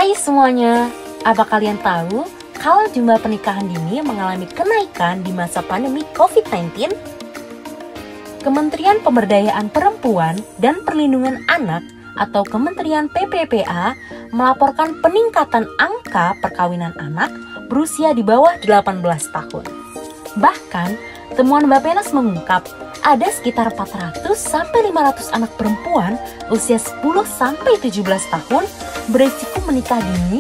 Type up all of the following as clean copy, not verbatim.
Hai semuanya, apa kalian tahu kalau jumlah pernikahan dini mengalami kenaikan di masa pandemi COVID-19? Kementerian Pemberdayaan Perempuan dan Perlindungan Anak atau Kementerian PPPA melaporkan peningkatan angka perkawinan anak berusia di bawah 18 tahun. Bahkan, temuan Bappenas mengungkap ada sekitar 400-500 anak perempuan usia 10-17 tahun beresiko menikah dini.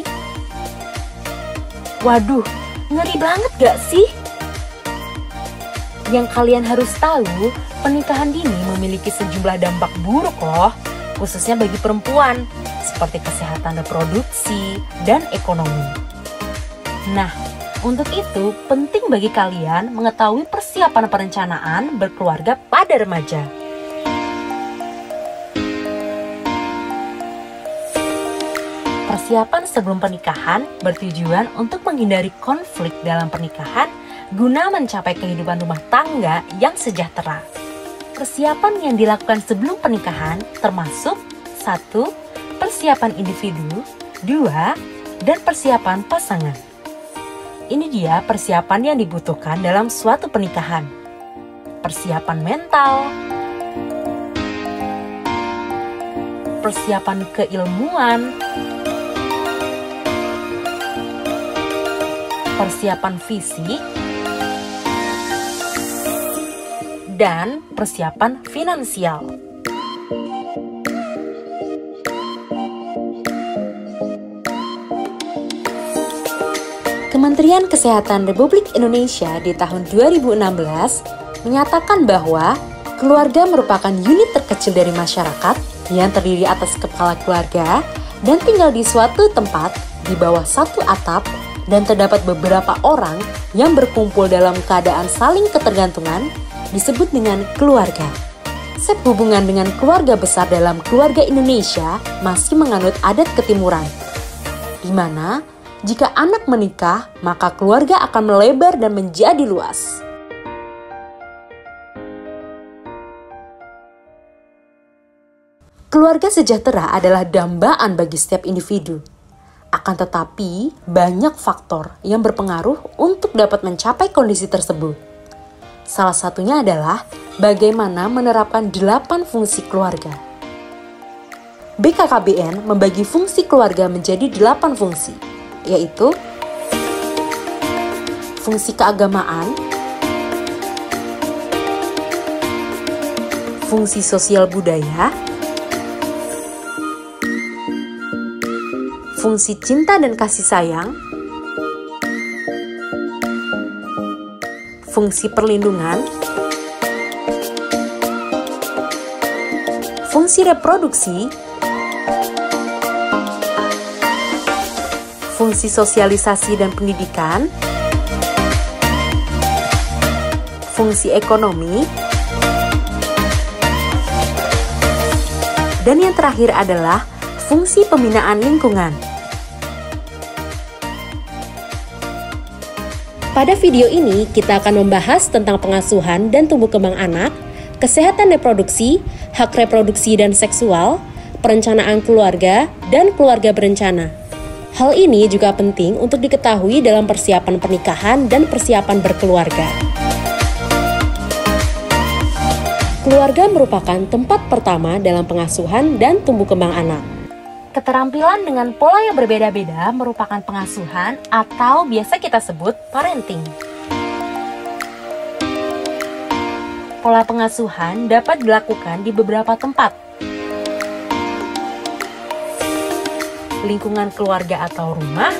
Waduh, ngeri banget gak sih? Yang kalian harus tahu, pernikahan dini memiliki sejumlah dampak buruk loh, khususnya bagi perempuan, seperti kesehatan reproduksi dan ekonomi. Nah, untuk itu penting bagi kalian mengetahui persiapan perencanaan berkeluarga pada remaja. Persiapan sebelum pernikahan bertujuan untuk menghindari konflik dalam pernikahan guna mencapai kehidupan rumah tangga yang sejahtera. Persiapan yang dilakukan sebelum pernikahan termasuk 1. Persiapan individu, 2. Dan persiapan pasangan. Ini dia persiapan yang dibutuhkan dalam suatu pernikahan. Persiapan mental, persiapan keilmuan, persiapan fisik, dan persiapan finansial. Kementerian Kesehatan Republik Indonesia di tahun 2016 menyatakan bahwa keluarga merupakan unit terkecil dari masyarakat yang terdiri atas kepala keluarga dan tinggal di suatu tempat di bawah satu atap dan terdapat beberapa orang yang berkumpul dalam keadaan saling ketergantungan disebut dengan keluarga. Konsep hubungan dengan keluarga besar dalam keluarga Indonesia masih menganut adat ketimuran, di mana jika anak menikah, maka keluarga akan melebar dan menjadi luas. Keluarga sejahtera adalah dambaan bagi setiap individu. Akan tetapi, banyak faktor yang berpengaruh untuk dapat mencapai kondisi tersebut. Salah satunya adalah bagaimana menerapkan 8 fungsi keluarga. BKKBN membagi fungsi keluarga menjadi 8 fungsi, yaitu fungsi keagamaan, fungsi sosial budaya, fungsi cinta dan kasih sayang, fungsi perlindungan, fungsi reproduksi, fungsi sosialisasi dan pendidikan, fungsi ekonomi, dan yang terakhir adalah fungsi pembinaan lingkungan. Pada video ini, kita akan membahas tentang pengasuhan dan tumbuh kembang anak, kesehatan reproduksi, hak reproduksi dan seksual, perencanaan keluarga, dan keluarga berencana. Hal ini juga penting untuk diketahui dalam persiapan pernikahan dan persiapan berkeluarga. Keluarga merupakan tempat pertama dalam pengasuhan dan tumbuh kembang anak. Keterampilan dengan pola yang berbeda-beda merupakan pengasuhan atau biasa kita sebut parenting. Pola pengasuhan dapat dilakukan di beberapa tempat. Lingkungan keluarga atau rumah,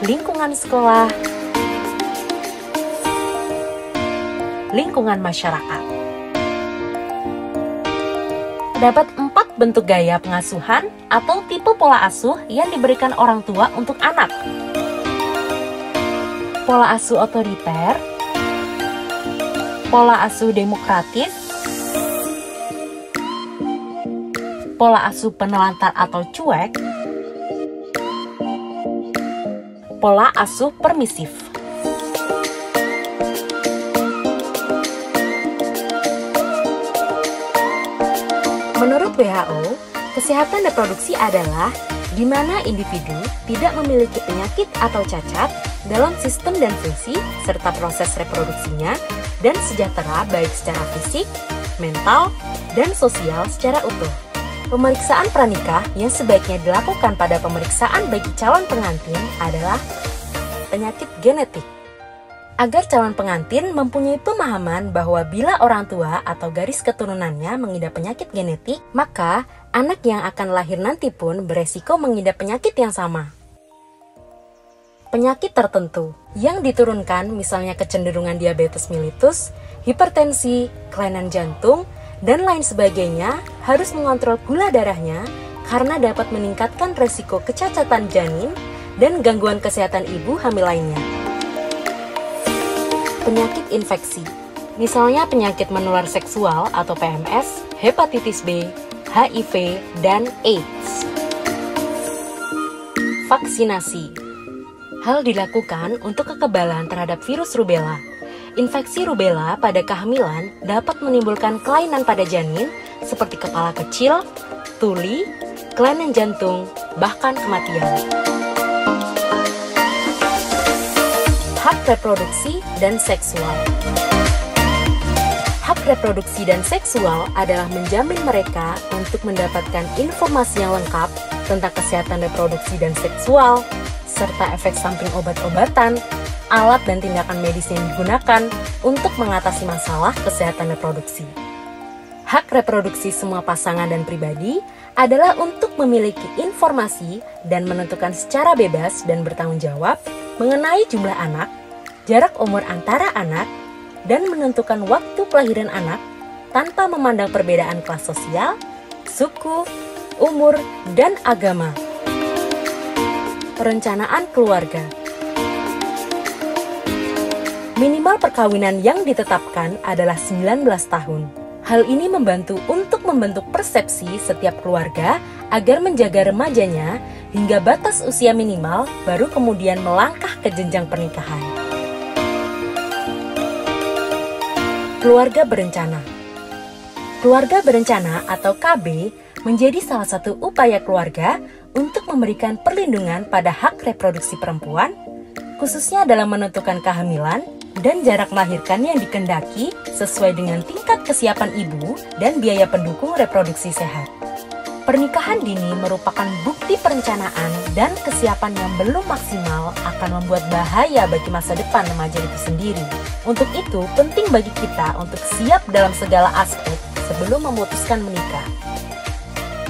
lingkungan sekolah, lingkungan masyarakat. Terdapat 4 bentuk gaya pengasuhan atau tipe pola asuh yang diberikan orang tua untuk anak. Pola asuh otoriter, pola asuh demokratis, pola asuh penelantar atau cuek, pola asuh permisif. Menurut WHO, Kesehatan reproduksi adalah di mana individu tidak memiliki penyakit atau cacat dalam sistem dan fungsi serta proses reproduksinya dan sejahtera baik secara fisik, mental, dan sosial secara utuh. Pemeriksaan pranikah yang sebaiknya dilakukan pada pemeriksaan bagi calon pengantin adalah penyakit genetik. Agar calon pengantin mempunyai pemahaman bahwa bila orang tua atau garis keturunannya mengidap penyakit genetik, maka anak yang akan lahir nanti pun beresiko mengidap penyakit yang sama. Penyakit tertentu yang diturunkan misalnya kecenderungan diabetes mellitus, hipertensi, kelainan jantung, dan lain sebagainya harus mengontrol gula darahnya karena dapat meningkatkan resiko kecacatan janin dan gangguan kesehatan ibu hamil lainnya. Penyakit infeksi, misalnya penyakit menular seksual atau PMS, hepatitis B, HIV, dan AIDS. Vaksinasi. Hal dilakukan untuk kekebalan terhadap virus rubella. Infeksi rubella pada kehamilan dapat menimbulkan kelainan pada janin seperti kepala kecil, tuli, kelainan jantung, bahkan kematian. Hak reproduksi dan seksual. Hak reproduksi dan seksual adalah menjamin mereka untuk mendapatkan informasi yang lengkap tentang kesehatan reproduksi dan seksual, serta efek samping obat-obatan, alat dan tindakan medis yang digunakan untuk mengatasi masalah kesehatan reproduksi. Hak reproduksi semua pasangan dan pribadi adalah untuk memiliki informasi dan menentukan secara bebas dan bertanggung jawab mengenai jumlah anak, jarak umur antara anak, dan menentukan waktu kelahiran anak tanpa memandang perbedaan kelas sosial, suku, umur, dan agama. Perencanaan keluarga. Minimal perkawinan yang ditetapkan adalah 19 tahun. Hal ini membantu untuk membentuk persepsi setiap keluarga agar menjaga remajanya hingga batas usia minimal baru kemudian melangkah ke jenjang pernikahan. Keluarga berencana. Keluarga berencana atau KB menjadi salah satu upaya keluarga untuk memberikan perlindungan pada hak reproduksi perempuan, khususnya dalam menentukan kehamilan dan jarak melahirkan yang dikehendaki sesuai dengan tingkat kesiapan ibu dan biaya pendukung reproduksi sehat. Pernikahan dini merupakan bukti perencanaan dan kesiapan yang belum maksimal akan membuat bahaya bagi masa depan remaja itu sendiri. Untuk itu, penting bagi kita untuk siap dalam segala aspek sebelum memutuskan menikah.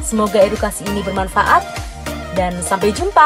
Semoga edukasi ini bermanfaat dan sampai jumpa!